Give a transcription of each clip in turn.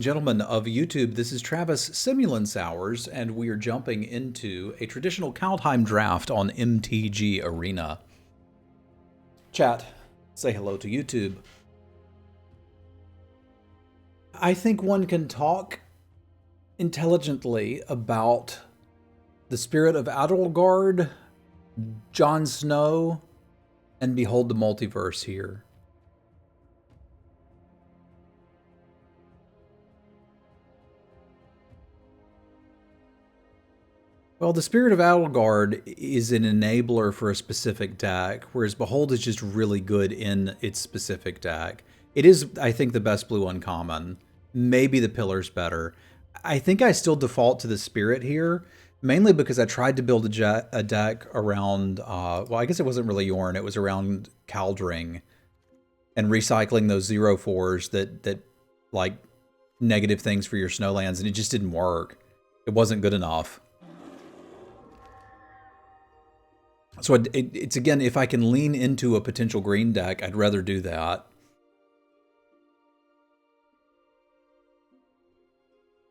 Gentlemen of YouTube, this is Travis Semulin Sours, and we are jumping into a traditional Kaldheim Draft on MTG Arena. Chat, say hello to YouTube. I think one can talk intelligently about the spirit of Adelgard, Jon Snow, and behold the multiverse here. Well, the Spirit of Adelgard is an enabler for a specific deck, whereas Behold is just really good in its specific deck. It is, I think, the best blue uncommon. Maybe the Pillar's better. I think I still default to the Spirit here, mainly because I tried to build a deck around, well, I guess it wasn't really Yorn, it was around Kaldring, and recycling those 0/4s that like, negative things for your snowlands, and it just didn't work. It wasn't good enough. So it's again, if I can lean into a potential green deck, I'd rather do that.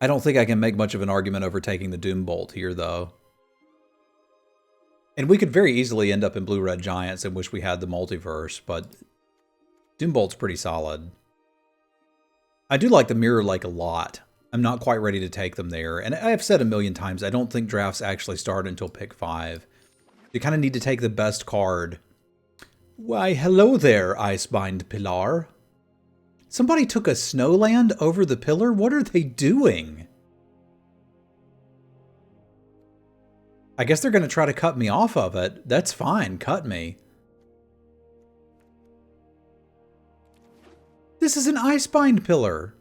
I don't think I can make much of an argument over taking the Doombolt here, though. And we could very easily end up in Blue-Red Giants and wish we had the multiverse, but Doombolt's pretty solid. I do like the Mirror Lake a lot. I'm not quite ready to take them there. And I've said a million times, I don't think drafts actually start until pick 5. You kind of need to take the best card. Why, hello there, Icebind Pilar. Somebody took a snowland over the pillar? What are they doing? I guess they're going to try to cut me off of it. That's fine, cut me. This is an Icebind Pillar.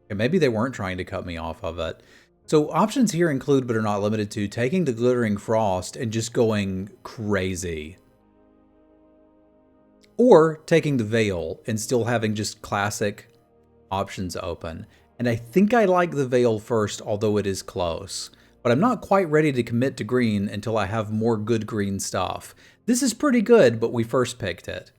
Okay, maybe they weren't trying to cut me off of it. So options here include, but are not limited to, taking the Glittering Frost and just going crazy. Or taking the Veil and still having just classic options open. And I think I like the Veil first, although it is close. But I'm not quite ready to commit to green until I have more good green stuff. This is pretty good, but we first picked it.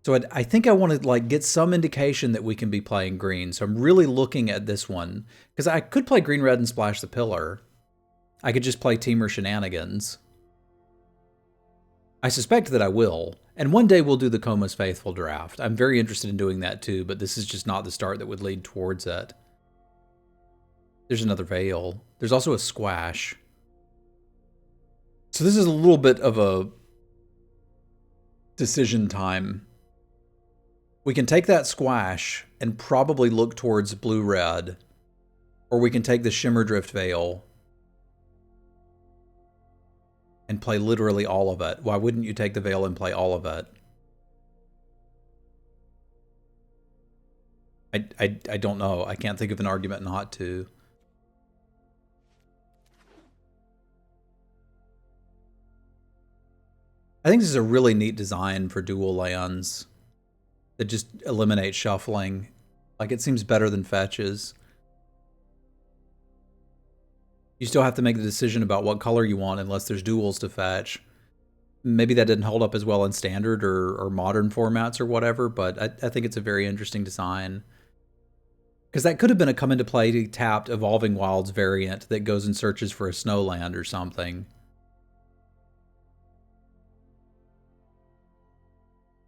So I think I want to like get some indication that we can be playing green. So I'm really looking at this one. Because I could play green-red and splash the pillar. I could just play Teamer Shenanigans. I suspect that I will. And one day we'll do the Coma's Faithful draft. I'm very interested in doing that too, but this is just not the start that would lead towards it. There's another Veil. There's also a Squash. So this is a little bit of a decision time. We can take that Squash and probably look towards blue-red. Or we can take the Shimmerdrift Veil and play literally all of it. Why wouldn't you take the Veil and play all of it? I don't know. I can't think of an argument not to. I think this is a really neat design for dual lands that just eliminate shuffling. Like, it seems better than fetches. You still have to make the decision about what color you want unless there's duals to fetch. Maybe that didn't hold up as well in standard or modern formats or whatever, but I think it's a very interesting design. Because that could have been a come into play tapped Evolving Wilds variant that goes and searches for a snowland or something.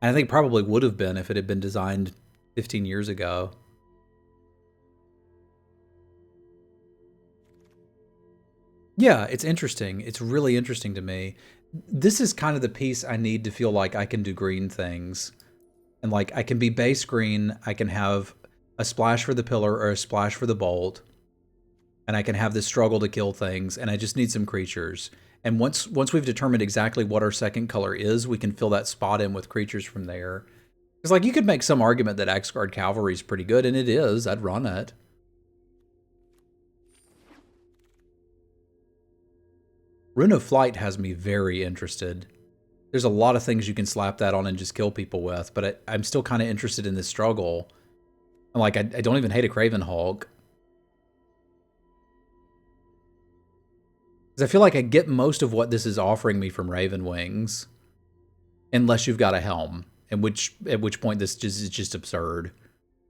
And I think probably would have been if it had been designed 15 years ago. Yeah, it's interesting. It's really interesting to me. This is kind of the piece I need to feel like I can do green things. And like, I can be base green, I can have a splash for the pillar or a splash for the bolt. And I can have this struggle to kill things, and I just need some creatures. And once we've determined exactly what our second color is, we can fill that spot in with creatures from there. Because like, you could make some argument that Axgard Cavalry is pretty good, and it is. I'd run it. Rune of Flight has me very interested. There's a lot of things you can slap that on and just kill people with, but I'm still kind of interested in this struggle. I'm like, I don't even hate a Craven Hulk. Because I feel like I get most of what this is offering me from Raven Wings. Unless you've got a Helm, at which point this is just absurd.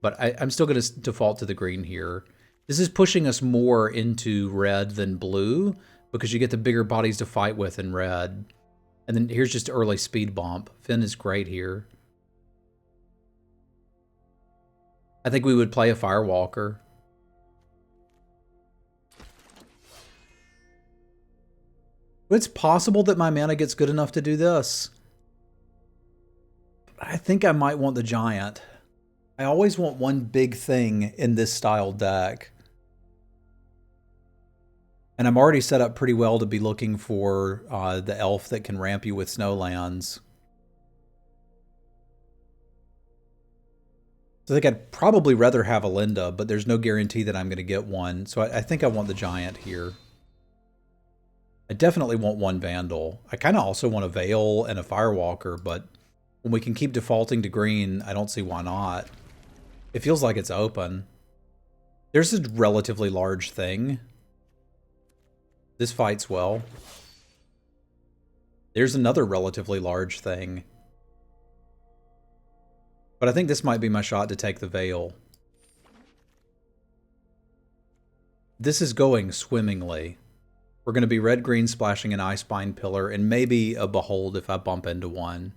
but I'm still going to default to the green here. This is pushing us more into red than blue because you get the bigger bodies to fight with in red. And then here's just early speed bump. Finn is great here. I think we would play a Firewalker. It's possible that my mana gets good enough to do this. I think I might want the Giant. I always want one big thing in this style deck. And I'm already set up pretty well to be looking for the elf that can ramp you with Snowlands. So I think I'd probably rather have a Linda, but there's no guarantee that I'm going to get one. So I think I want the Giant here. I definitely want one Vandal. I kind of also want a Veil and a Firewalker, but when we can keep defaulting to green, I don't see why not. It feels like it's open. There's a relatively large thing. This fights well. There's another relatively large thing. But I think this might be my shot to take the Veil. This is going swimmingly. We're going to be red-green splashing an Icespine Pillar and maybe a Behold if I bump into one.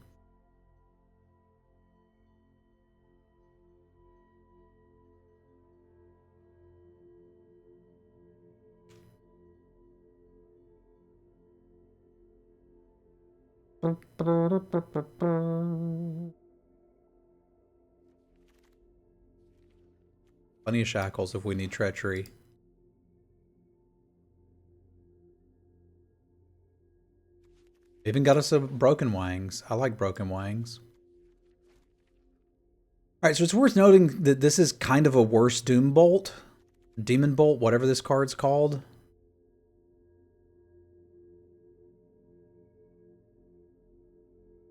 Plenty of shackles if we need treachery. Even got us a Broken Wangs. I like Broken Wangs. Alright, so it's worth noting that this is kind of a worse Doom Bolt. Demon Bolt, whatever this card's called.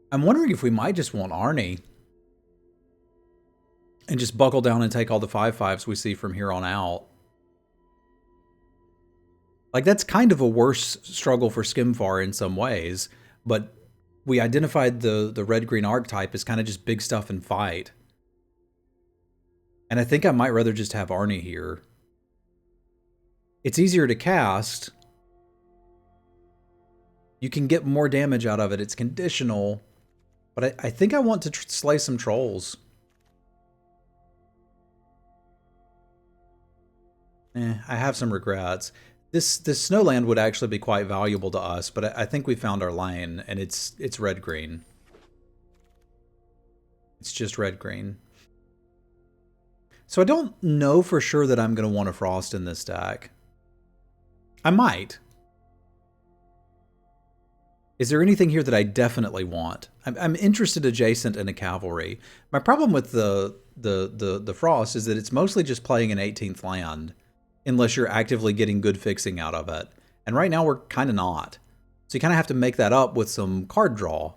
I'm wondering if we might just want Arnie. And just buckle down and take all the 5/5s we see from here on out. Like, that's kind of a worse struggle for Skimfar in some ways, but we identified the red-green archetype as kind of just big stuff and fight. And I think I might rather just have Arnie here. It's easier to cast. You can get more damage out of it. It's conditional. But I think I want to slay some trolls. I have some regrets. This Snowland would actually be quite valuable to us, but I think we found our lane, and it's red-green. It's just red-green. So I don't know for sure that I'm going to want a Frost in this deck. I might. Is there anything here that I definitely want? I'm interested adjacent in a Cavalry. My problem with the Frost is that it's mostly just playing an 18th land, unless you're actively getting good fixing out of it. And right now we're kind of not. So you kind of have to make that up with some card draw.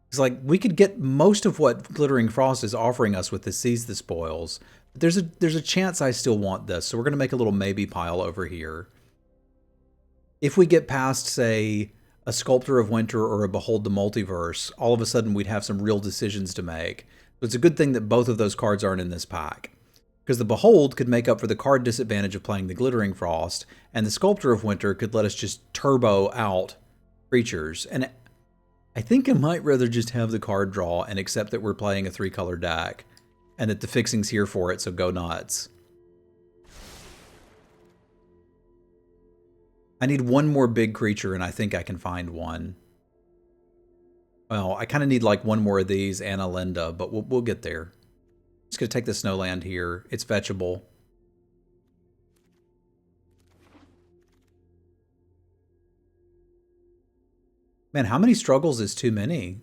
It's like, we could get most of what Glittering Frost is offering us with the Seize the Spoils. But there's a chance I still want this, so we're going to make a little maybe pile over here. If we get past, say, a Sculptor of Winter or a Behold the Multiverse, all of a sudden we'd have some real decisions to make. So it's a good thing that both of those cards aren't in this pack. Because the Behold could make up for the card disadvantage of playing the Glittering Frost, and the Sculptor of Winter could let us just turbo out creatures. And I think I might rather just have the card draw and accept that we're playing a 3-color deck, and that the fixing's here for it, so go nuts. I need one more big creature, and I think I can find one. Well, I kind of need like one more of these and a Linda, but we'll get there. Just going to take the Snowland here. It's fetchable. Man, how many struggles is too many?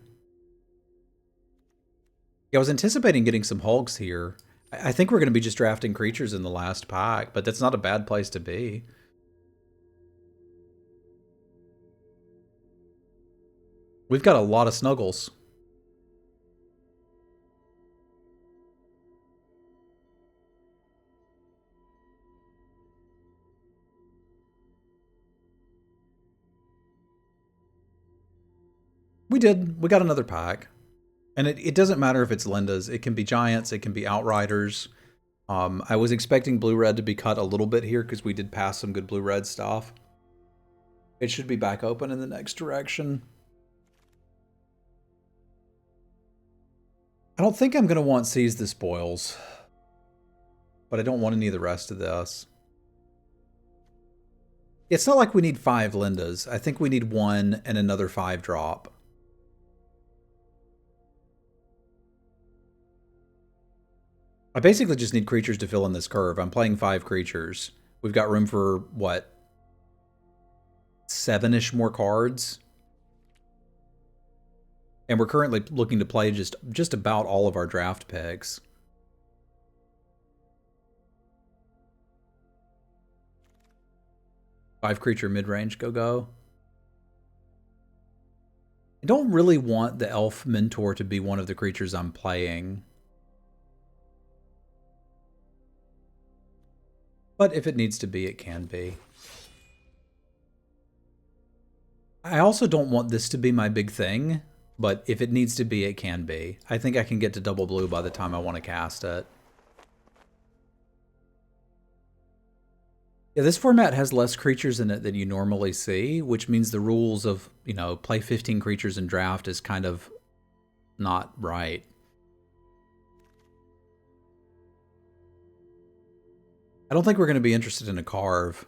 Yeah, I was anticipating getting some Hulks here. I think we're going to be just drafting creatures in the last pack, but that's not a bad place to be. We've got a lot of Snuggles. We did. We got another pack. And it doesn't matter if it's Linda's. It can be Giants. It can be Outriders. I was expecting blue-red to be cut a little bit here because we did pass some good blue-red stuff. It should be back open in the next direction. I don't think I'm going to want Seize the Spoils. But I don't want any of the rest of this. It's not like we need 5 Lindas. I think we need 1 and another 5 drop. I basically just need creatures to fill in this curve. I'm playing 5 creatures. We've got room for, what, 7-ish more cards? And we're currently looking to play just about all of our draft picks. Five creature mid-range go. I don't really want the Elf Mentor to be one of the creatures I'm playing. But if it needs to be, it can be. I also don't want this to be my big thing, but if it needs to be, it can be. I think I can get to double blue by the time I want to cast it. Yeah, this format has less creatures in it than you normally see, which means the rules of, you know, play 15 creatures in draft is kind of not right. I don't think we're going to be interested in a carve.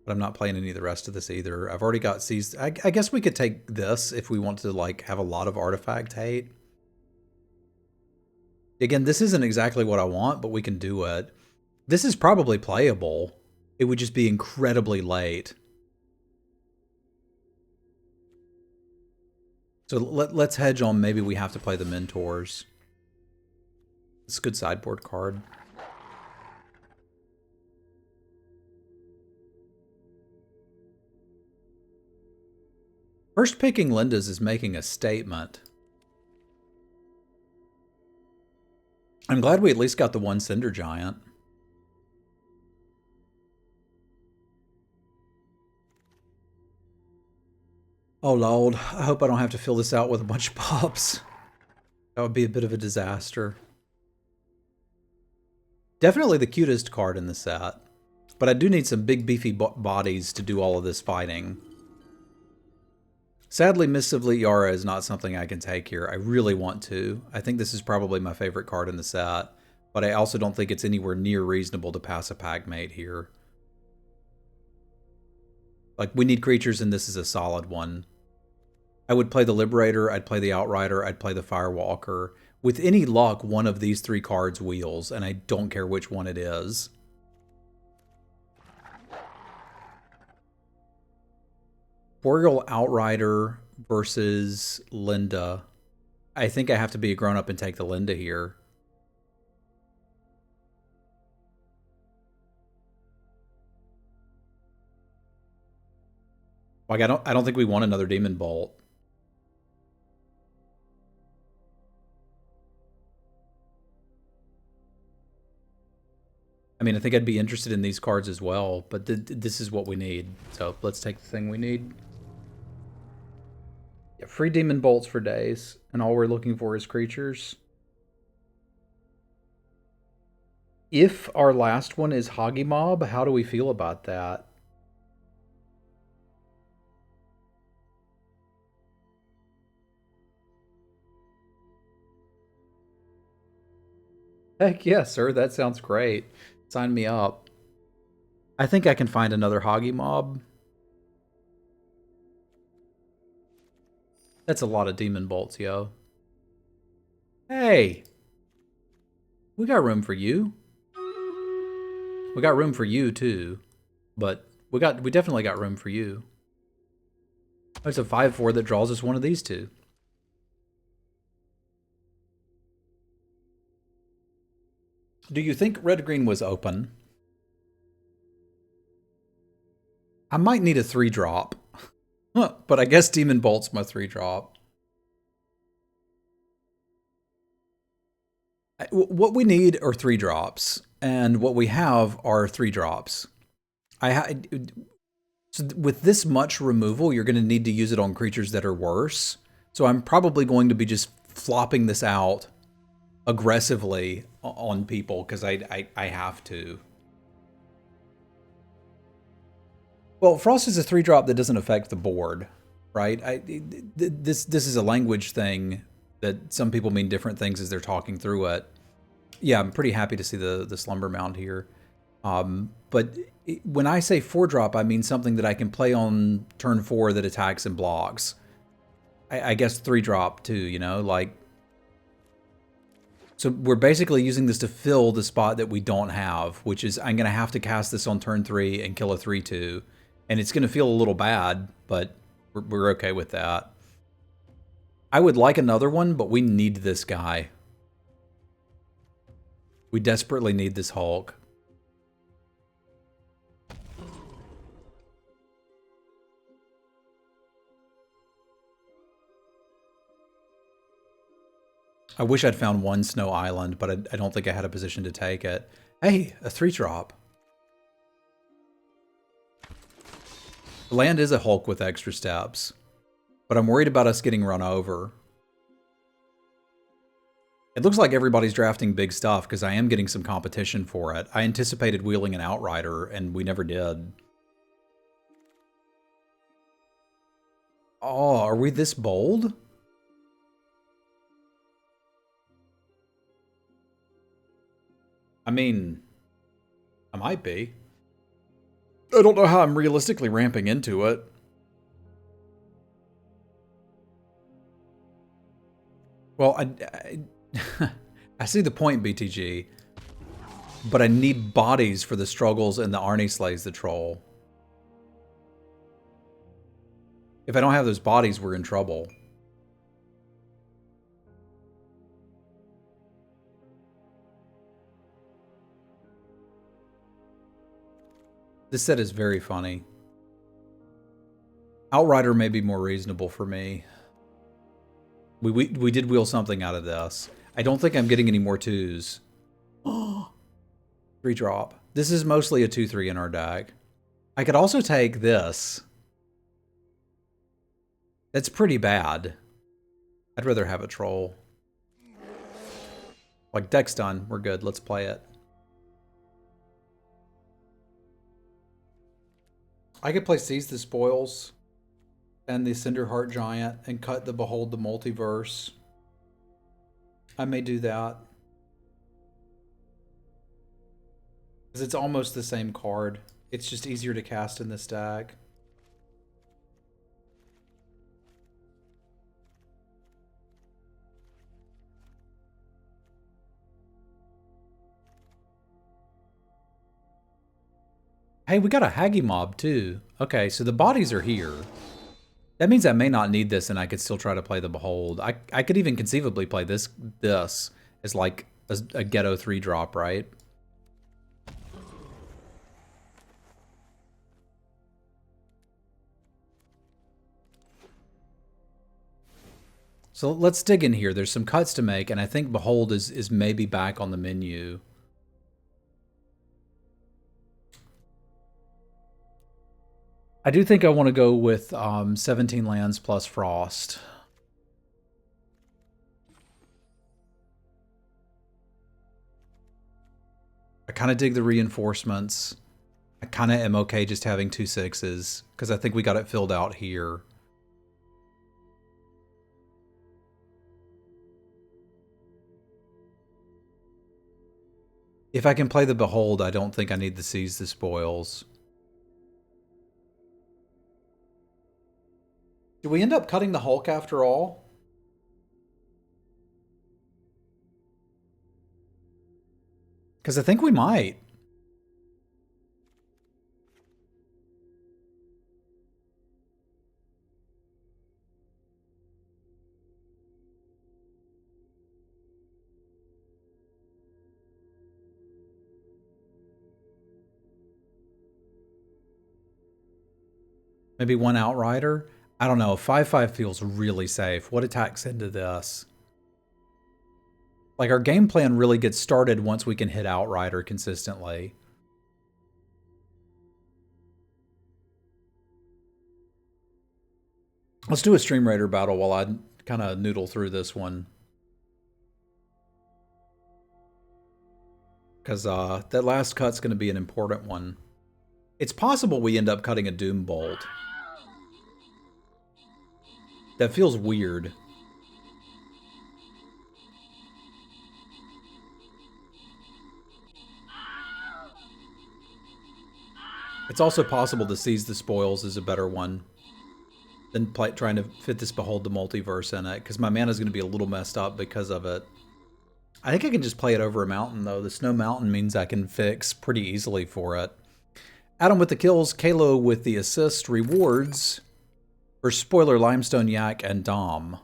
But I'm not playing any of the rest of this either. I've already got seized. I guess we could take this if we want to, like, have a lot of artifact hate. Again, this isn't exactly what I want, but we can do it. This is probably playable. It would just be incredibly late. So let's hedge on maybe we have to play the Mentors. It's a good sideboard card. First picking Linda's is making a statement. I'm glad we at least got the one Cinder Giant. Oh Lord, I hope I don't have to fill this out with a bunch of pops. That would be a bit of a disaster. Definitely the cutest card in the set. But I do need some big beefy bodies to do all of this fighting. Sadly, Missively Yara is not something I can take here. I really want to. I think this is probably my favorite card in the set. But I also don't think it's anywhere near reasonable to pass a Pagmate here. Like, we need creatures, and this is a solid one. I would play the Liberator, I'd play the Outrider, I'd play the Firewalker. With any luck, one of these 3 cards wheels, and I don't care which one it is. Boreal Outrider versus Linda. I think I have to be a grown-up and take the Linda here. Like, I don't think we want another Demon Bolt. I mean, I think I'd be interested in these cards as well, but this is what we need. So let's take the thing we need. Yeah, free Demon Bolts for days, and all we're looking for is creatures. If our last one is Hoggy Mob, how do we feel about that? Heck yeah, sir. That sounds great. Sign me up. I think I can find another Hoggy Mob. That's a lot of Demon Bolts, yo. Hey! We got room for you. We got room for you, too. But we definitely got room for you. There's a 5/4 that draws us one of these two. Do you think red-green was open? I might need a 3-drop. But I guess Demon Bolt's my 3-drop. What we need are 3-drops. And what we have are 3-drops. So with this much removal, you're going to need to use it on creatures that are worse. So I'm probably going to be just flopping this out aggressively on people because I have to. Well, Frost is a 3-drop that doesn't affect the board, right? This is a language thing that some people mean different things as they're talking through it. Yeah, I'm pretty happy to see the Slumber Mound here. But when I say 4-drop, I mean something that I can play on turn 4 that attacks and blocks. I guess 3-drop too, you know, like. So we're basically using this to fill the spot that we don't have, which is I'm going to have to cast this on turn 3 and kill a 3/2. And it's going to feel a little bad, but we're okay with that. I would like another one, but we need this guy. We desperately need this Hulk. I wish I'd found one Snow Island, but I don't think I had a position to take it. Hey, a 3-drop. Land is a Hulk with extra steps, but I'm worried about us getting run over. It looks like everybody's drafting big stuff because I am getting some competition for it. I anticipated wheeling an Outrider, and we never did. Oh, are we this bold? I mean, I might be. I don't know how I'm realistically ramping into it. Well, I see the point, BTG, but I need bodies for the struggles and the Arnie slays the troll. If I don't have those bodies, we're in trouble. This set is very funny. Outrider may be more reasonable for me. We did wheel something out of this. I don't think I'm getting any more 2s. 3-drop. This is mostly a 2/3 in our deck. I could also take this. That's pretty bad. I'd rather have a troll. Like, deck's done. We're good. Let's play it. I could play Seize the Spoils and the Cinderheart Giant and cut the Behold the Multiverse. I may do that. Because it's almost the same card. It's just easier to cast in this deck. Hey, we got a Haggy Mob too. Okay, so the bodies are here. That means I may not need this and I could still try to play the Behold. I could even conceivably play this as like a ghetto 3-drop, right? So let's dig in here. There's some cuts to make, and I think Behold is maybe back on the menu. I do think I want to go with 17 lands plus Frost. I kind of dig the reinforcements. I kind of am okay just having 2 6s, because I think we got it filled out here. If I can play the Behold, I don't think I need to Seize the Spoils. Did we end up cutting the Hulk after all? Because I think we might. Maybe one Outrider? I don't know. 5/5 feels really safe. What attacks into this? Like, our game plan really gets started once we can hit Outrider consistently. Let's do a Stream Raider battle while I kind of noodle through this one. Because that last cut's going to be an important one. It's possible we end up cutting a Doom Bolt. That feels weird. It's also possible to Seize the Spoils is a better one than trying to fit this Behold the Multiverse in it, because my mana's going to be a little messed up because of it. I think I can just play it over a mountain, though. The Snow Mountain means I can fix pretty easily for it. Adam with the kills, Kalo with the assist, rewards for Spoiler, Limestone, Yak, and Dom.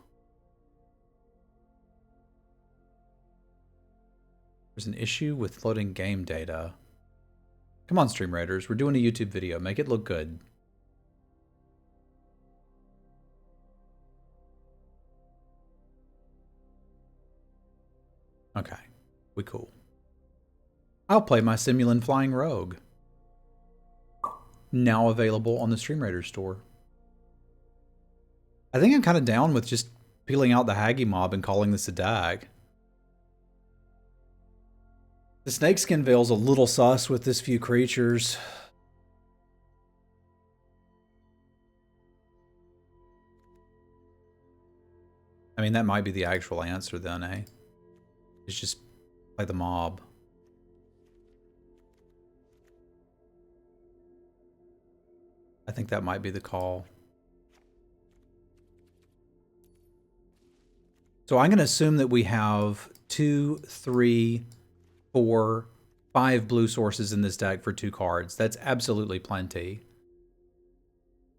There's an issue with loading game data. Come on, Stream Raiders. We're doing a YouTube video. Make it look good. Okay. We cool. I'll play my Semulin Flying Rogue. Now available on the Stream Raiders store. I think I'm kind of down with just peeling out the Haggy mob and calling this a dag. The Snakeskin Veil's a little sus with this few creatures. I mean, that might be the actual answer then, eh? It's just play the mob. I think that might be the call. So I'm going to assume that we have 2, 3, 4, 5 blue sources in this deck for 2 cards. That's absolutely plenty.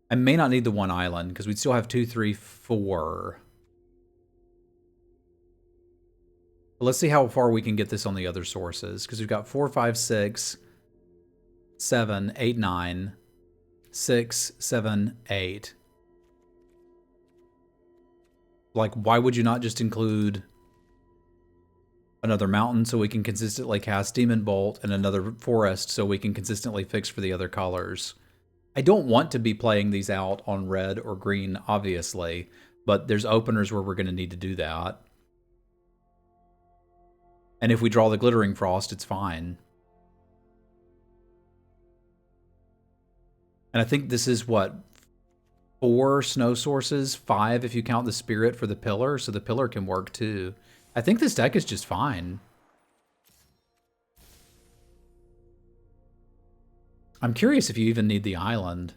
I may not need the 1 island because we'd still have 2, 3, 4. But let's see how far we can get this on the other sources, because we've got 4, 5, 6, 7, 8, 9, 6, 7, 8. Like, why would you not just include another mountain so we can consistently cast Demon Bolt and another forest so we can consistently fix for the other colors? I don't want to be playing these out on red or green, obviously, but there's openers where we're going to need to do that. And if we draw the Glittering Frost, it's fine. And I think this is, what, 4 snow sources, 5 if you count the Spirit for the Pillar, so the Pillar can work too. I think this deck is just fine. I'm curious if you even need the island.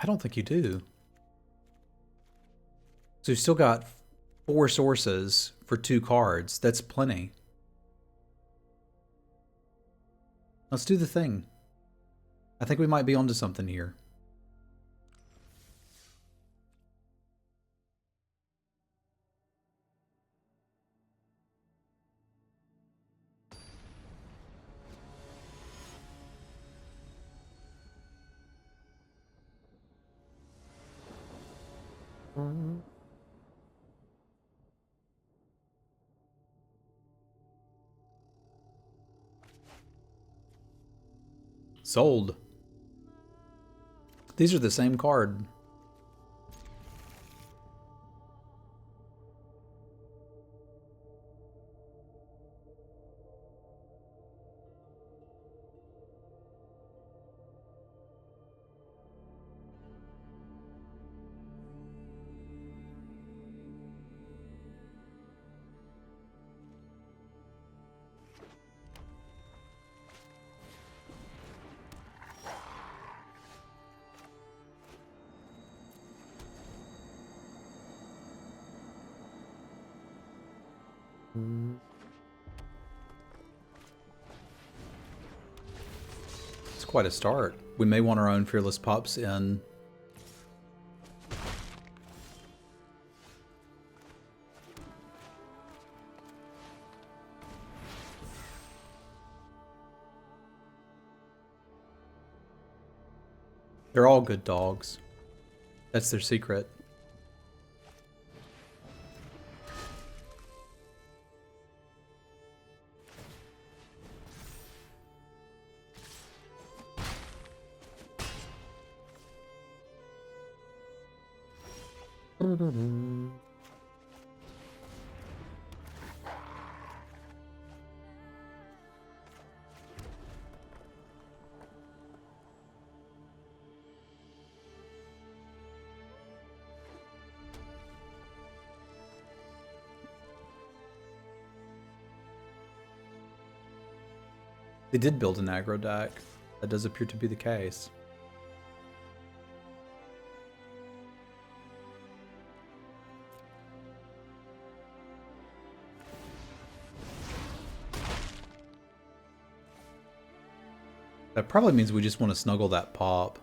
I don't think you do. So you've still got 4 sources for 2 cards. That's plenty. Let's do the thing. I think we might be onto something here. Sold. These are the same card. It's quite a start. We may want our own Fearless Pups in. They're all good dogs. That's their secret. They did build an aggro deck. That does appear to be the case. That probably means we just want to snuggle that pop.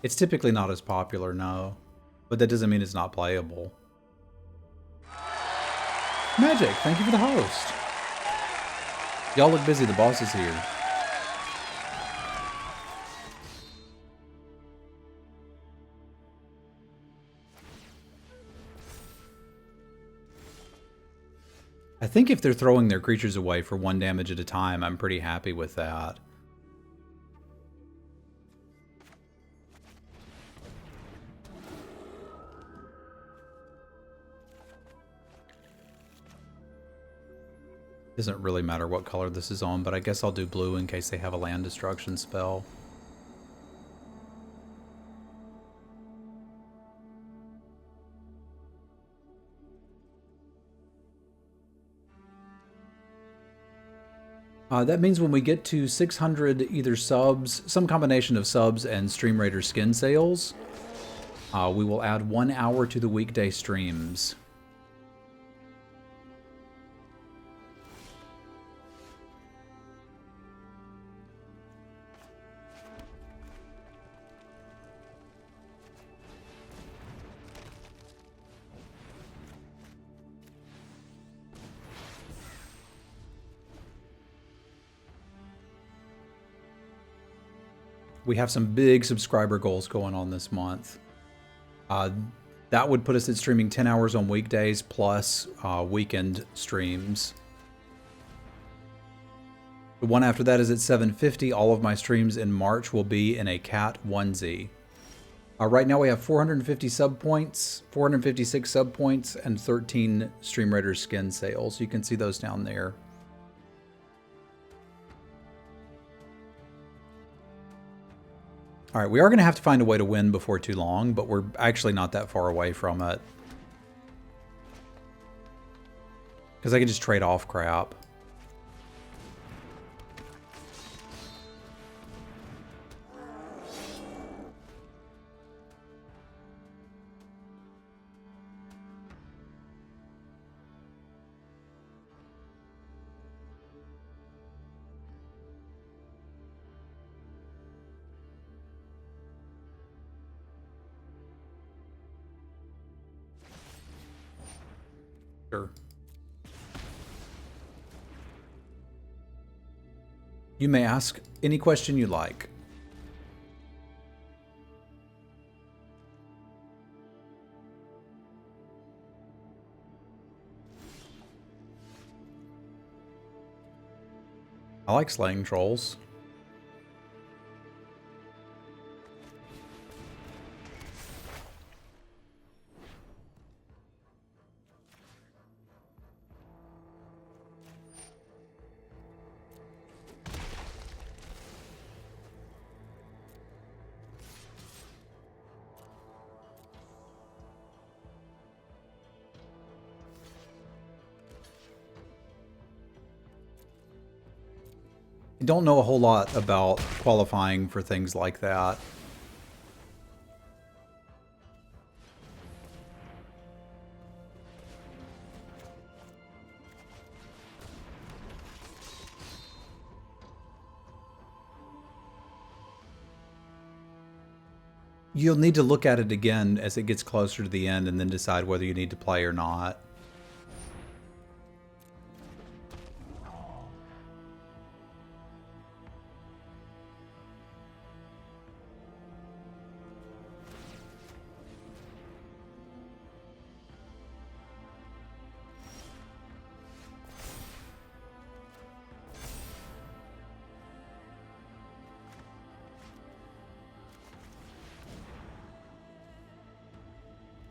It's typically not as popular, no. But that doesn't mean it's not playable. Magic, thank you for the host. Y'all look busy, the boss is here. I think if they're throwing their creatures away for 1 damage at a time, I'm pretty happy with that. Doesn't really matter what color this is on, but I guess I'll do blue in case they have a land destruction spell. That means when we get to 600 either subs, some combination of subs and Stream Raider skin sales, we will add 1 hour to the weekday streams. We have some big subscriber goals going on this month. That would put us at streaming 10 hours on weekdays plus weekend streams. The one after that is at 750. All of my streams in March will be in a cat onesie. Right now we have 450 sub points, 456 sub points, and 13 Stream Raider skin sales. You can see those down there. All right, we are going to have to find a way to win before too long, but we're actually not that far away from it. Because I can just trade off crap. Sure. You may ask any question you like. I like slaying trolls. I don't know a whole lot about qualifying for things like that. You'll need to look at it again as it gets closer to the end and then decide whether you need to play or not.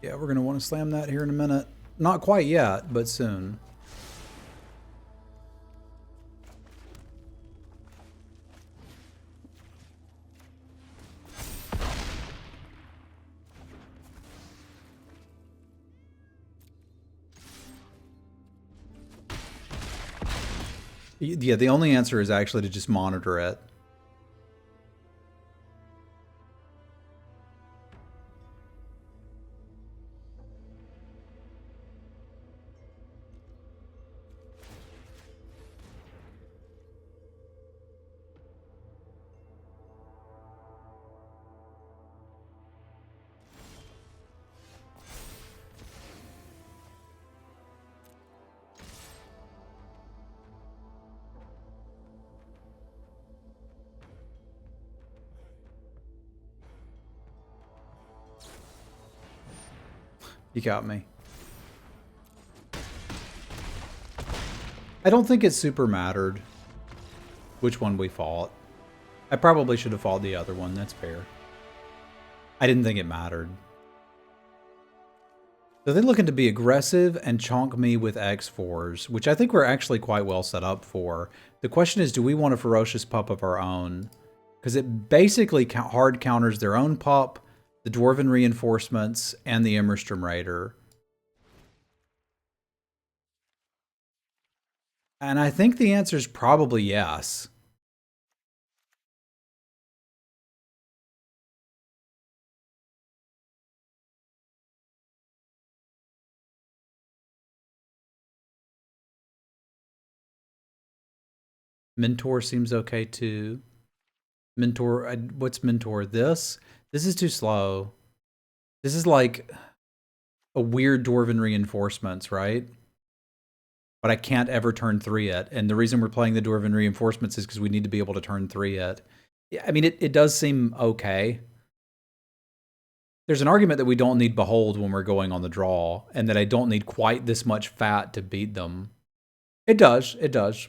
Yeah, we're going to want to slam that here in a minute. Not quite yet, but soon. Yeah, the only answer is actually to just monitor it. You got me. I don't think it super mattered which one we fought. I probably should have fought the other one, that's fair. I didn't think it mattered. So they're looking to be aggressive and chonk me with X4s, which I think we're actually quite well set up for. The question is, do we want a Ferocious Pup of our own? Because it basically hard counters their own pup, the Dwarven Reinforcements, and the Immerstrom Raider. And I think the answer is probably yes. Mentor seems okay too. Mentor, what's Mentor? This is too slow. This is like a weird Dwarven Reinforcements, right? But I can't ever turn 3 it. And the reason we're playing the Dwarven Reinforcements is because we need to be able to turn 3 it. Yeah, I mean, it does seem okay. There's an argument that we don't need Behold when we're going on the draw, and that I don't need quite this much fat to beat them. It does. It does.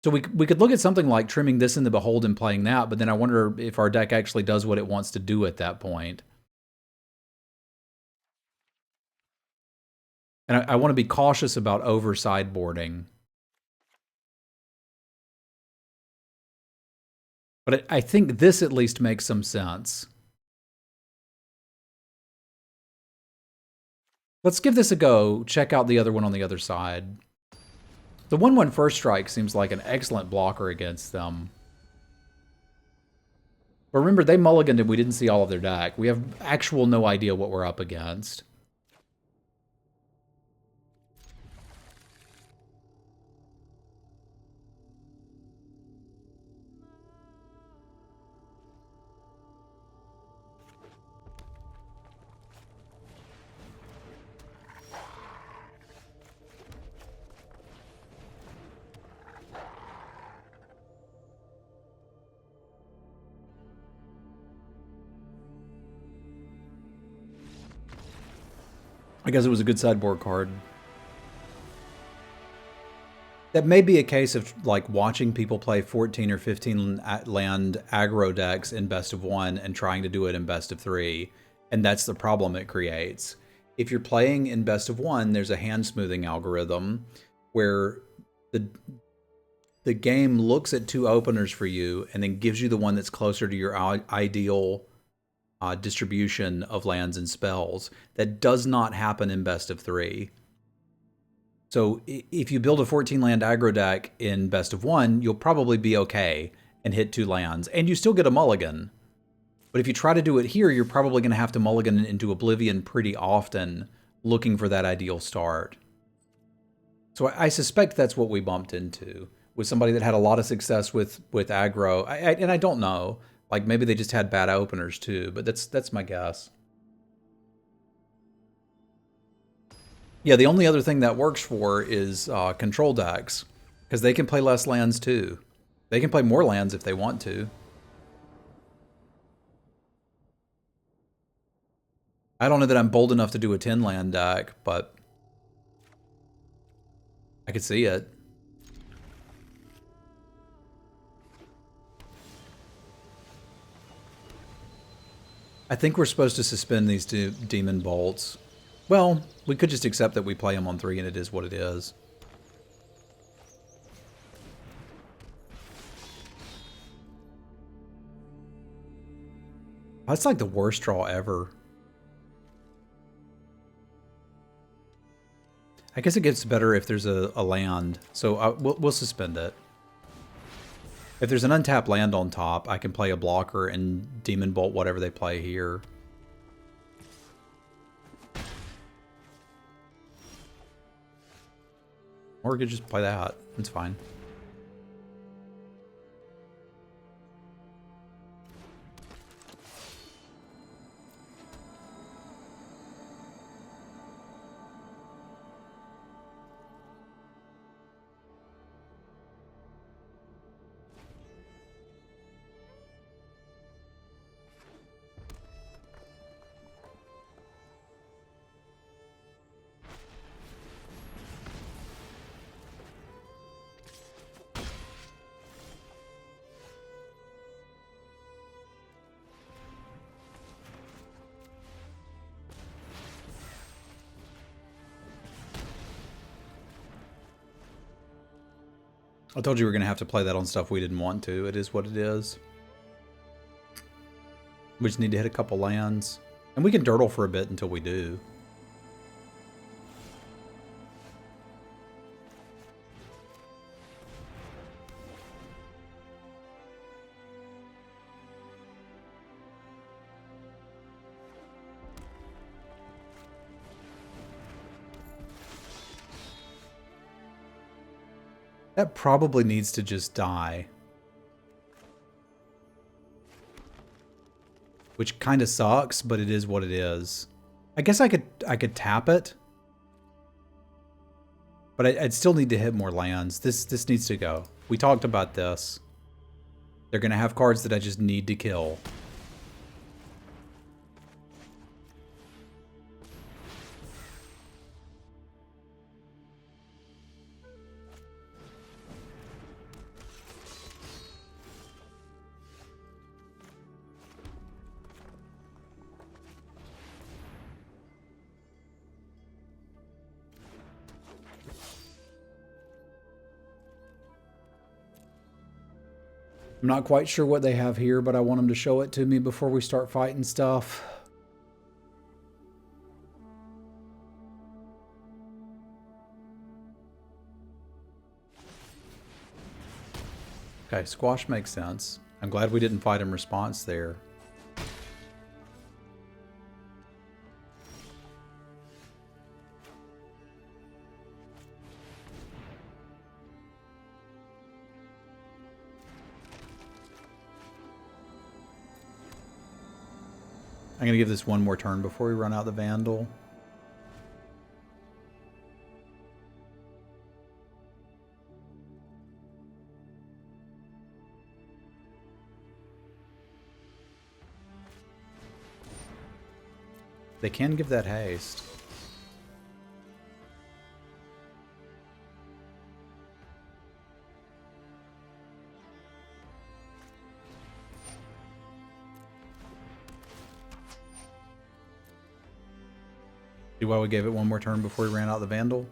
So we could look at something like trimming this in the Behold and playing that, but then I wonder if our deck actually does what it wants to do at that point. And I want to be cautious about over sideboarding. But I think this at least makes some sense. Let's give this a go. Check out the other one on the other side. The 1/1 first strike seems like an excellent blocker against them. But remember, they mulliganed and we didn't see all of their deck. We have actual no idea what we're up against. I guess it was a good sideboard card. That may be a case of like watching people play 14 or 15 land aggro decks in best of 1 and trying to do it in best of 3. And that's the problem it creates. If you're playing in best of 1, there's a hand smoothing algorithm where the game looks at 2 openers for you and then gives you the one that's closer to your ideal distribution of lands and spells. That does not happen in best of 3. So if you build a 14 land aggro deck in best of 1, you'll probably be okay and hit 2 lands, and you still get a mulligan. But if you try to do it here, you're probably going to have to mulligan into Oblivion pretty often, looking for that ideal start. So I suspect that's what we bumped into, with somebody that had a lot of success with aggro. And I don't know, like maybe they just had bad openers too, but that's my guess. Yeah, the only other thing that works for is control decks, because they can play less lands too. They can play more lands if they want to. I don't know that I'm bold enough to do a 10 land deck, but I could see it. I think we're supposed to suspend these two demon bolts. Well, we could just accept that we play them on 3 and it is what it is. That's like the worst draw ever. I guess it gets better if there's a land, so we'll suspend it. If there's an untapped land on top, I can play a blocker and Demon Bolt whatever they play here. Or we could just play that. It's fine. I told you we were going to have to play that on stuff we didn't want to. It is what it is. We just need to hit a couple lands. And we can dirtle for a bit until we do. That probably needs to just die. Which kind of sucks, but it is what it is. I guess I could tap it. But I'd still need to hit more lands. This needs to go. We talked about this. They're going to have cards that I just need to kill. I'm not quite sure what they have here, but I want them to show it to me before we start fighting stuff. Okay, squash makes sense. I'm glad we didn't fight in response there. I'm going to give this one more turn before we run out the Vandal. They can give that haste. See why we gave it one more turn before we ran out the Vandal?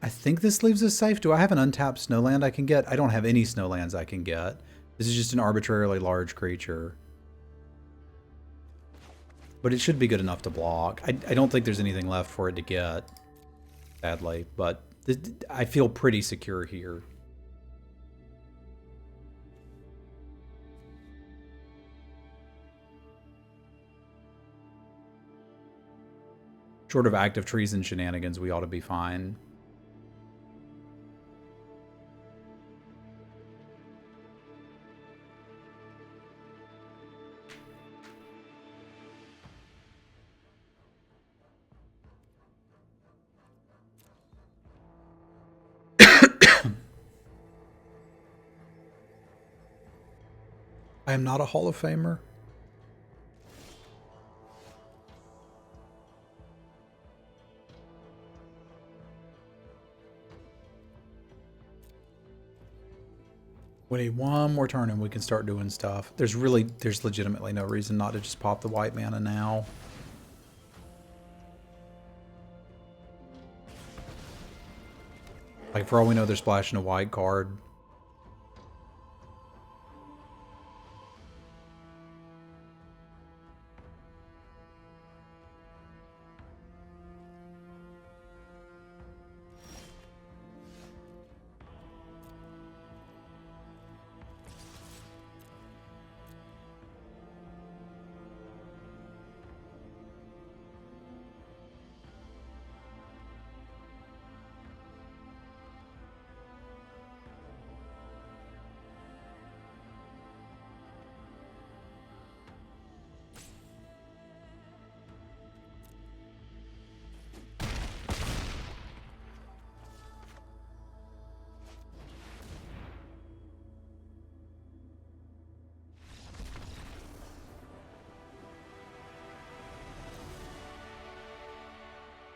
I think this leaves us safe. Do I have an untapped snowland I can get? I don't have any snowlands I can get. This is just an arbitrarily large creature. But it should be good enough to block. I don't think there's anything left for it to get, sadly. But I feel pretty secure here. Short of active treason shenanigans, we ought to be fine. I am not a Hall of Famer. We need one more turn and we can start doing stuff. There's legitimately no reason not to just pop the white mana now. Like, for all we know, they're splashing a white card.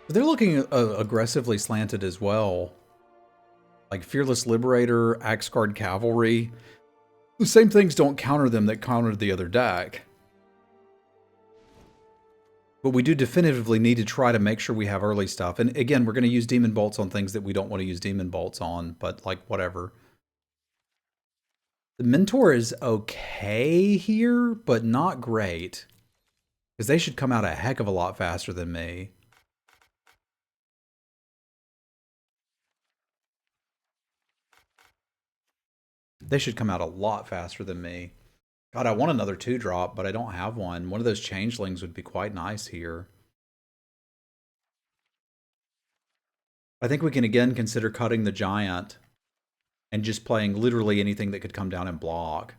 They're looking aggressively slanted as well. Like Fearless Liberator, Axe Guard Cavalry. The same things don't counter them that countered the other deck. But we do definitively need to try to make sure we have early stuff. And again, we're going to use Demon Bolts on things that we don't want to use Demon Bolts on, but like whatever. The Mentor is okay here, but not great. Because they should come out a heck of a lot faster than me. They should come out a lot faster than me. God, I want another 2-drop, but I don't have one. One of those changelings would be quite nice here. I think we can again consider cutting the giant and just playing literally anything that could come down and block.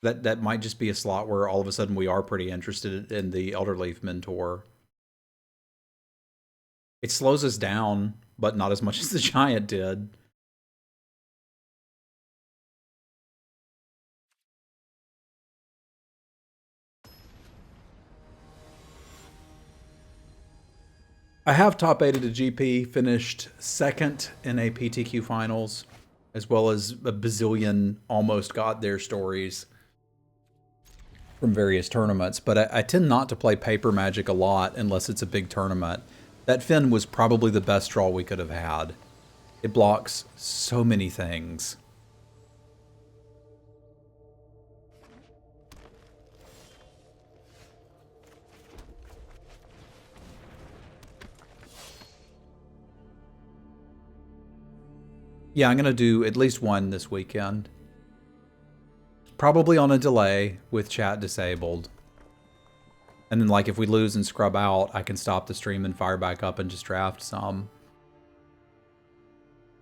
That might just be a slot where all of a sudden we are pretty interested in the Elderleaf Mentor. It slows us down, but not as much as the giant did. I have top 8 at a GP, finished second in a PTQ finals, as well as a bazillion almost got their stories from various tournaments. But I tend not to play paper Magic a lot unless it's a big tournament. That Finn was probably the best draw we could have had. It blocks so many things. Yeah, I'm going to do at least one this weekend. Probably on a delay with chat disabled. And then, like, if we lose and scrub out, I can stop the stream and fire back up and just draft some.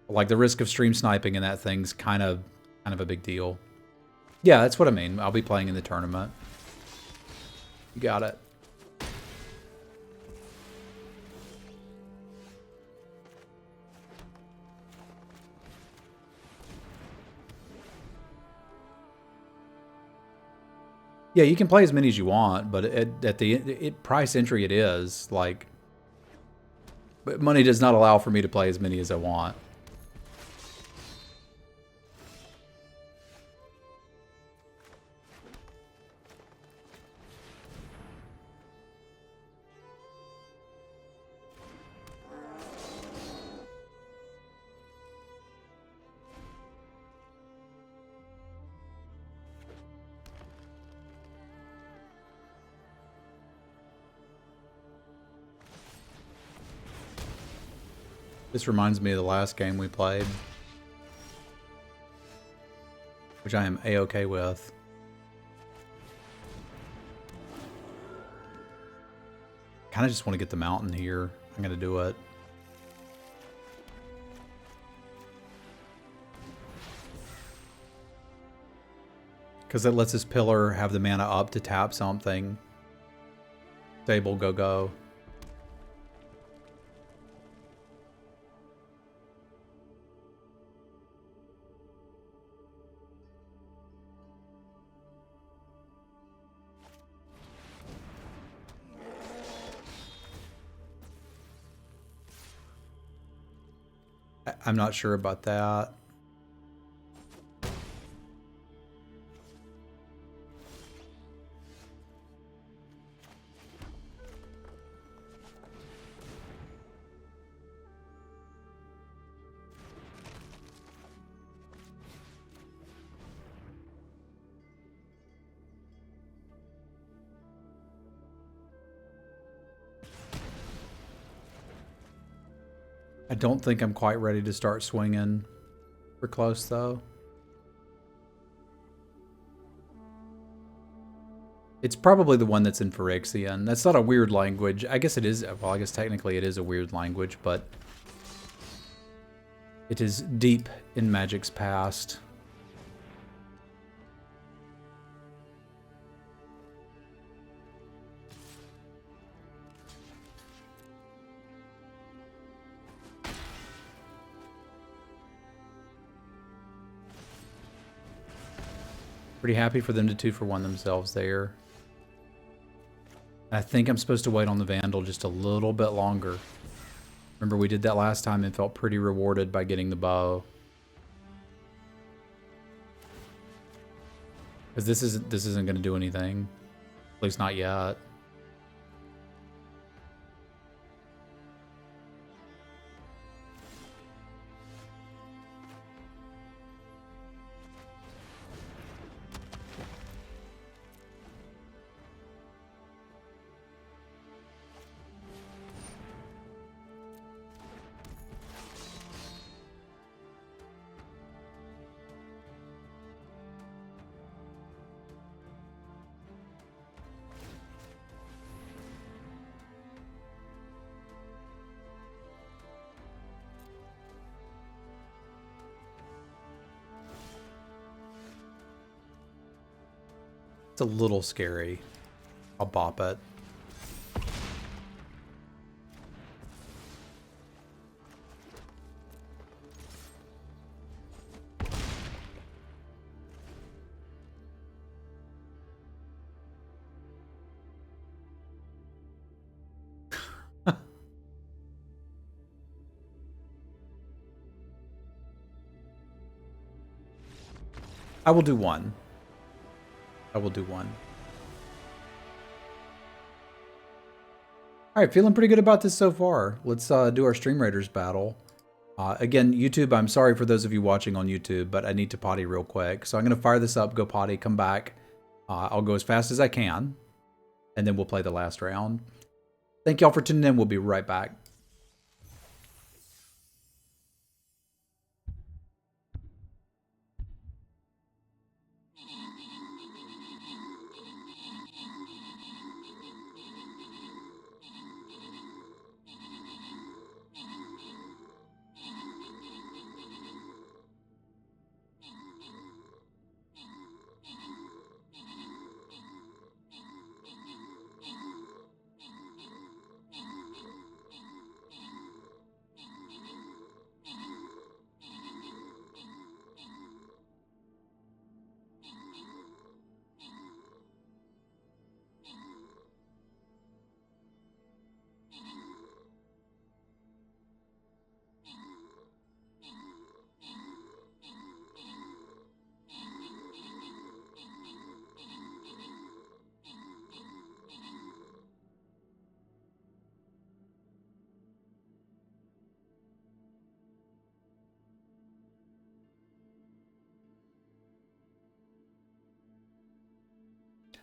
Like, the risk of stream sniping in that thing's kind of a big deal. Yeah, that's what I mean. I'll be playing in the tournament. You got it. Yeah, you can play as many as you want, but at the price entry it is, like... But money does not allow for me to play as many as I want. This reminds me of the last game we played, which I am A-okay with. Kind of just want to get the mountain here. I'm going to do it. Because it lets this pillar have the mana up to tap something. Stable, go, go. I'm not sure about that. I don't think I'm quite ready to start swinging. We're close, though. It's probably the one that's in Phyrexian. That's not a weird language. I guess it is. Well, I guess technically it is a weird language, but it is deep in Magic's past. Pretty happy for them to 2-for-1 themselves there. I think I'm supposed to wait on the Vandal just a little bit longer. Remember, we did that last time and felt pretty rewarded by getting the bow. Because this isn't going to do anything. At least not yet. It's a little scary. I'll bop it. I will do one. I will do one. All right, feeling pretty good about this so far. Let's do our Stream Raiders battle. Again, YouTube, I'm sorry for those of you watching on YouTube, but I need to potty real quick. So I'm going to fire this up, go potty, come back. I'll go as fast as I can, and then we'll play the last round. Thank y'all for tuning in. We'll be right back.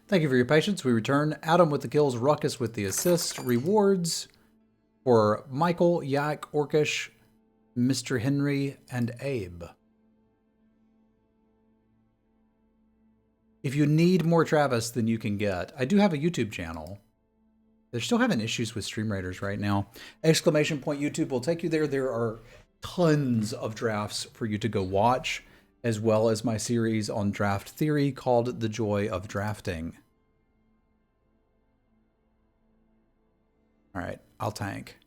Thank you for your patience. We return. Adam with the kills, Ruckus with the assist. Rewards for Michael, Yak, Orcish, Mr. Henry, and Abe. If you need more Travis than you can get, I do have a YouTube channel. They're still having issues with Stream Raiders right now. Exclamation point YouTube will take you there. There are tons of drafts for you to go watch, as well as my series on draft theory called The Joy of Drafting. All right, I'll tank.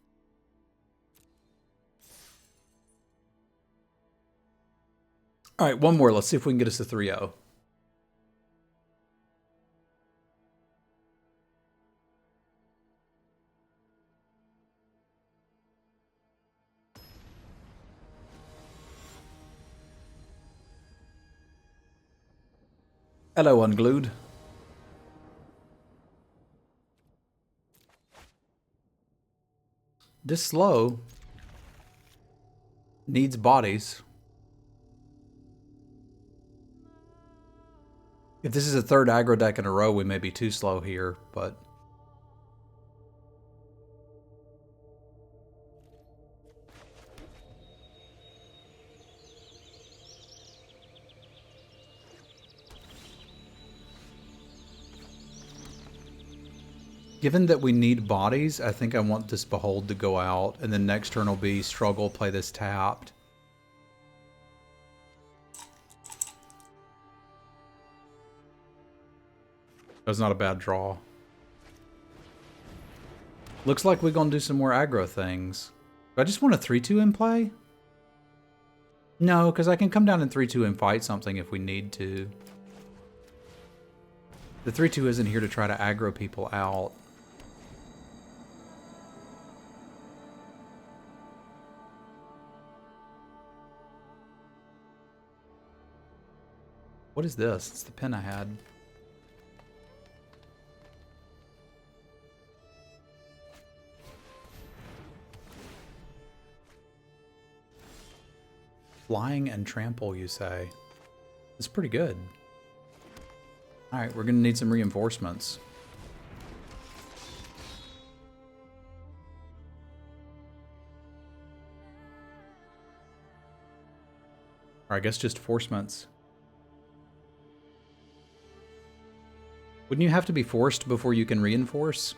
All right, one more. Let's see if we can get us to 3-0. Hello, Unglued. This slow needs bodies. If this is a third aggro deck in a row, we may be too slow here, but... Given that we need bodies, I think I want this Behold to go out, and then next turn will be struggle, play this tapped. That's not a bad draw. Looks like we're gonna do some more aggro things. Do I just want a 3-2 in play? No, because I can come down in 3-2 and fight something if we need to. The 3-2 isn't here to try to aggro people out. What is this? It's the pen I had. Flying and trample, you say? It's pretty good. Alright, we're gonna need some reinforcements. Or I guess just forcements. Wouldn't you have to be forced before you can reinforce?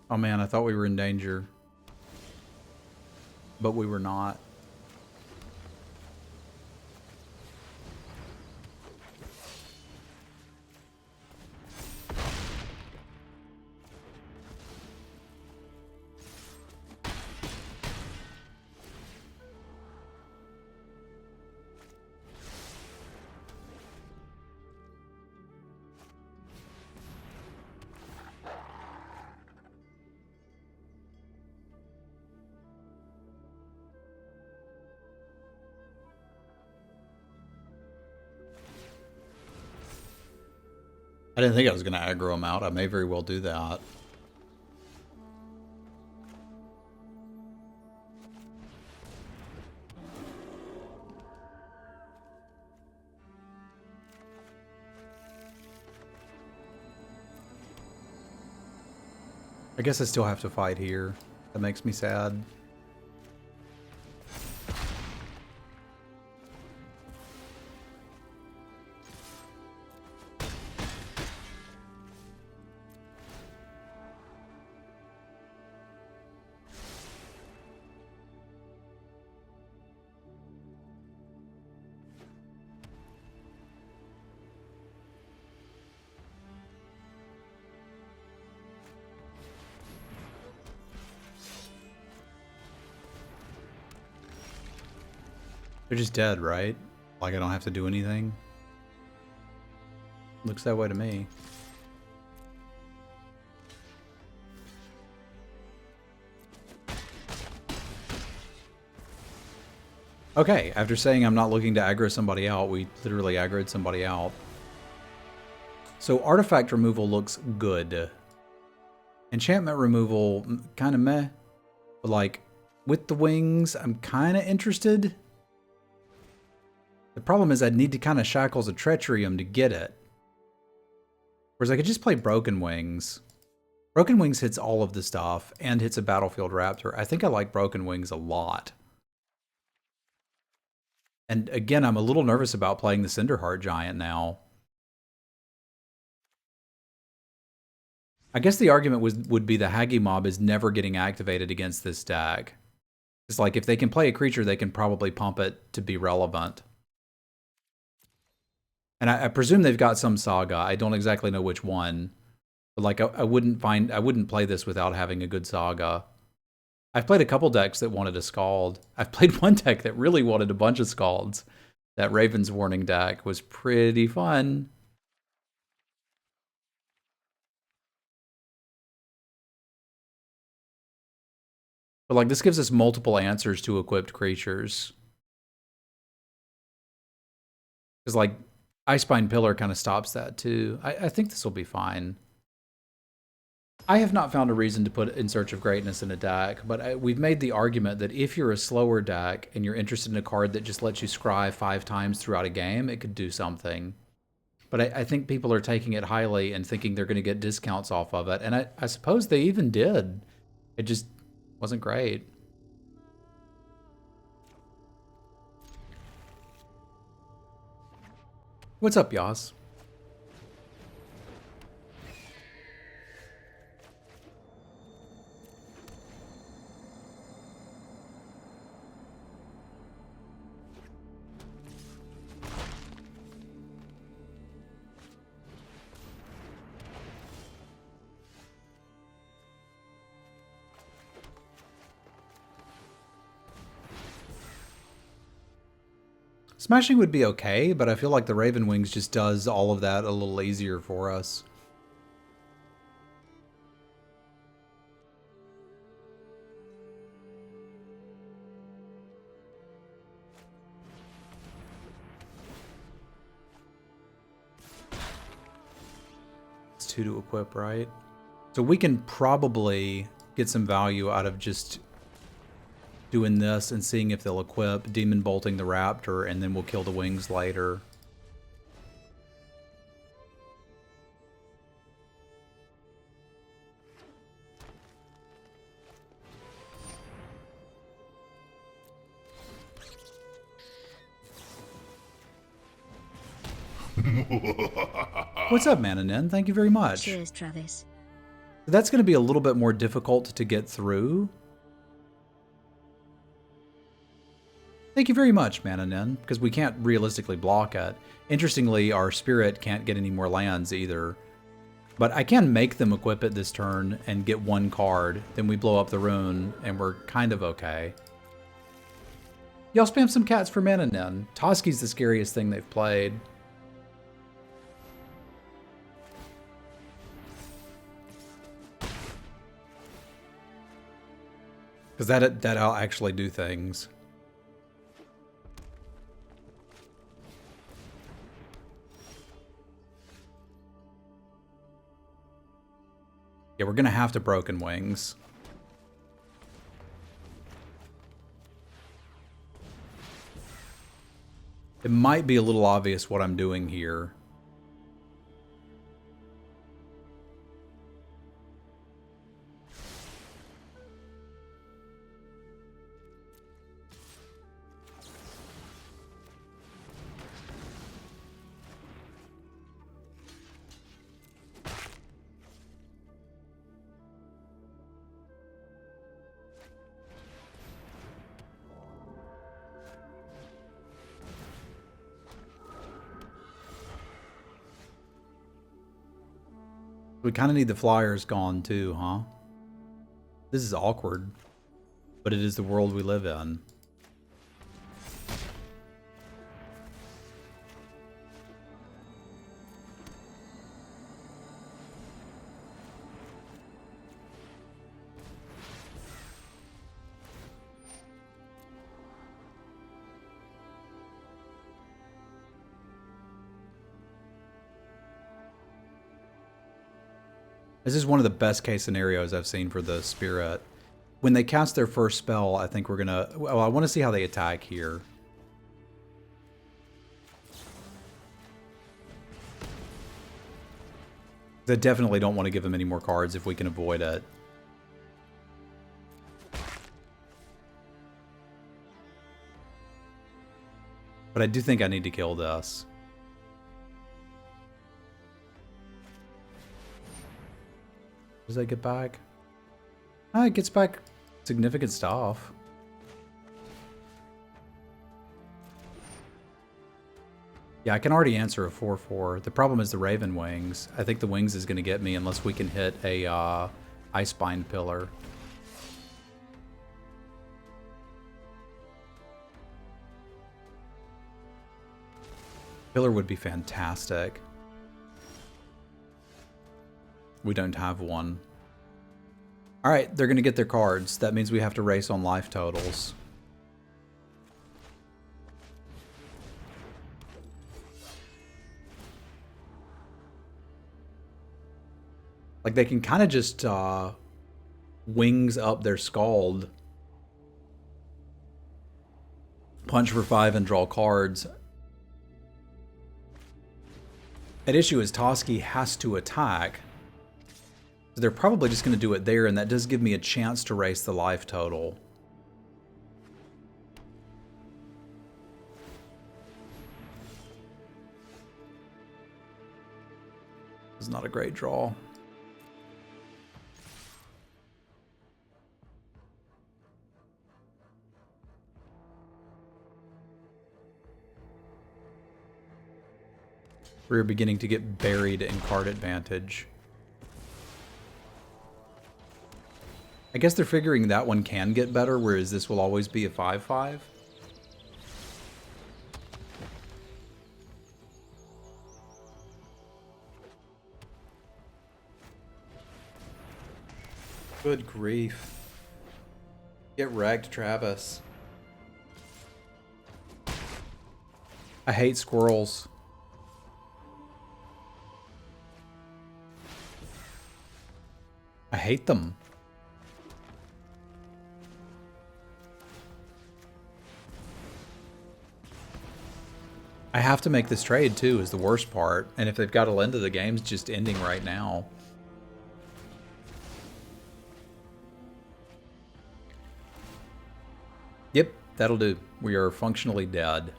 Oh man, I thought we were in danger. But we were not. I didn't think I was going to aggro him out. I may very well do that. I guess I still have to fight here. That makes me sad. They're just dead, right? Like I don't have to do anything? Looks that way to me. Okay, after saying I'm not looking to aggro somebody out, we literally aggroed somebody out. So artifact removal looks good. Enchantment removal, kind of meh. But like, with the wings, I'm kind of interested. The problem is I'd need to kind of Shackles of Treachery to get it. Whereas I could just play Broken Wings. Broken Wings hits all of the stuff and hits a Battlefield Raptor. I think I like Broken Wings a lot. And again, I'm a little nervous about playing the Cinderheart Giant now. I guess the argument would be the Hagi Mob is never getting activated against this deck. It's like if they can play a creature, they can probably pump it to be relevant. And I presume they've got some Saga. I don't exactly know which one. But like I wouldn't play this without having a good Saga. I've played a couple decks that wanted a Scald. I've played one deck that really wanted a bunch of Scalds. That Raven's Warning deck was pretty fun. But like this gives us multiple answers to equipped creatures. Because like Icespine Pillar kind of stops that too. I think this will be fine. I have not found a reason to put In Search of Greatness in a deck, but we've made the argument that if you're a slower deck and you're interested in a card that just lets you scry 5 times throughout a game, it could do something. But I think people are taking it highly and thinking they're going to get discounts off of it, and I suppose they even did. It just wasn't great. What's up, Yas? Smashing would be okay, but I feel like the Raven Wings just does all of that a little easier for us. It's 2 to equip, right? So we can probably get some value out of just doing this and seeing if they'll equip, Demon Bolting the Raptor, and then we'll kill the wings later. What's up, Mananin? Thank you very much. Cheers, Travis. That's going to be a little bit more difficult to get through. Thank you very much, Mananin, because we can't realistically block it. Interestingly, our Spirit can't get any more lands either. But I can make them equip it this turn and get 1 card. Then we blow up the rune, and we're kind of okay. Y'all spam some cats for Mananin. Toski's the scariest thing they've played. Because that'll actually do things. Yeah, we're going to have to Broken Wings. It might be a little obvious what I'm doing here. We kind of need the flyers gone too, huh? This is awkward, but it is the world we live in. This is one of the best case scenarios I've seen for the Spirit. When they cast their first spell, I think we're gonna... Well, I want to see how they attack here. I definitely don't want to give them any more cards if we can avoid it. But I do think I need to kill this. Does that get back? It gets back significant stuff. Yeah, I can already answer a 4/4. The problem is the Raven Wings. I think the Wings is going to get me unless we can hit a Icebind Pillar. Pillar would be fantastic. We don't have one. Alright, they're going to get their cards. That means we have to race on life totals. Like, they can kind of just wings up their Scald. Punch for 5 and draw cards. An issue is Toski has to attack. So they're probably just going to do it there, and that does give me a chance to race the life total. It's not a great draw. We're beginning to get buried in card advantage. I guess they're figuring that one can get better, whereas this will always be a 5/5. Good grief. Get wrecked, Travis. I hate squirrels. I hate them. I have to make this trade too, is the worst part. And if they've got to end of the game's just ending right now. Yep, that'll do. We are functionally dead.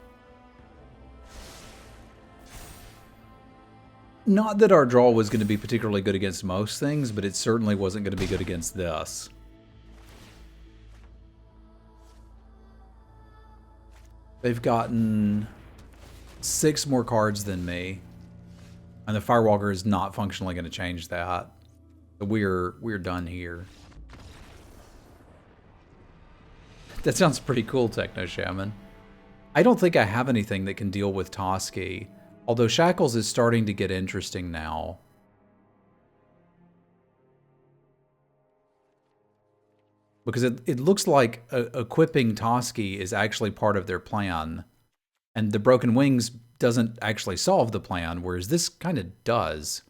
Not that our draw was going to be particularly good against most things, but it certainly wasn't going to be good against this. They've gotten 6 more cards than me, and the Firewalker is not functionally going to change that. So we're done here. That sounds pretty cool, Techno Shaman. I don't think I have anything that can deal with Toski. Although Shackles is starting to get interesting now. Because it looks like equipping Toski is actually part of their plan. And the Broken Wings doesn't actually solve the plan, whereas this kind of does.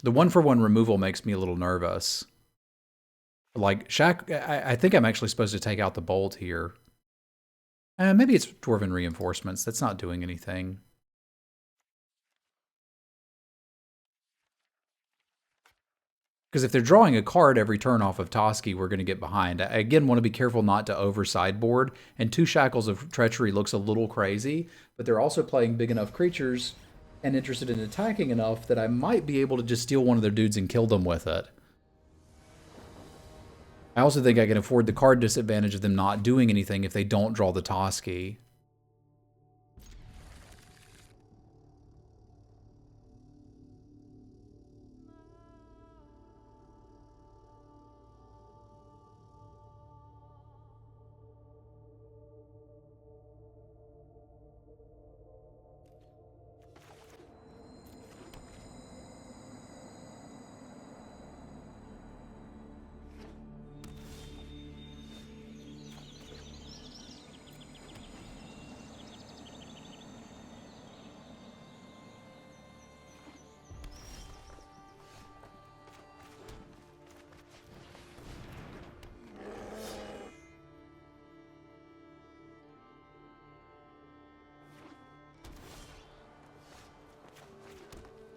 The 1-for-1 removal makes me a little nervous. Like, I think I'm actually supposed to take out the Bolt here. Maybe it's Dwarven Reinforcements. That's not doing anything. Because if they're drawing a card every turn off of Toski, we're going to get behind. I, again, want to be careful not to over sideboard. And 2 Shackles of Treachery looks a little crazy, but they're also playing big enough creatures and interested in attacking enough that I might be able to just steal one of their dudes and kill them with it. I also think I can afford the card disadvantage of them not doing anything if they don't draw the Toski.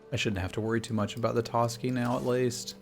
I shouldn't have to worry too much about the Toski now, at least.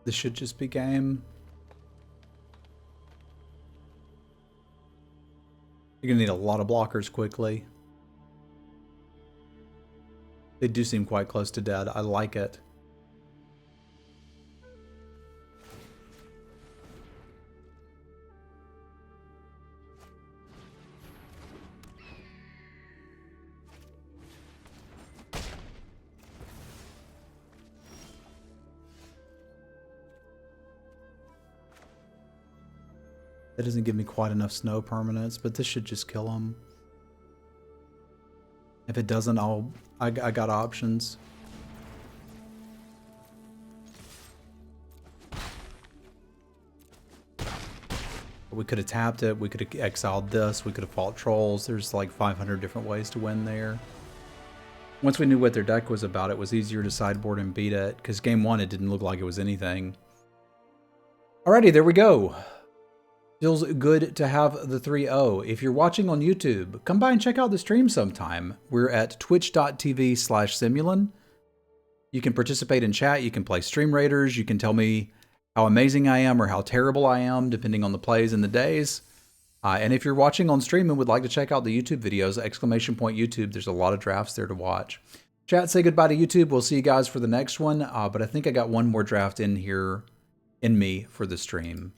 This should just be game. You're gonna need a lot of blockers quickly. They do seem quite close to dead. I like it. That doesn't give me quite enough snow permanents, but this should just kill him. If it doesn't, I got options. We could have tapped it, we could have exiled this, we could have fought trolls. There's like 500 different ways to win there. Once we knew what their deck was about, it was easier to sideboard and beat it, because game one, it didn't look like it was anything. Alrighty, there we go. Feels good to have the 3-0. If you're watching on YouTube, come by and check out the stream sometime. We're at twitch.tv/Semulin. You can participate in chat, you can play Stream Raiders, you can tell me how amazing I am or how terrible I am, depending on the plays and the days. And if you're watching on stream and would like to check out the YouTube videos, !YouTube, there's a lot of drafts there to watch. Chat, say goodbye to YouTube. We'll see you guys for the next one. But I think I got one more draft in here in me for the stream.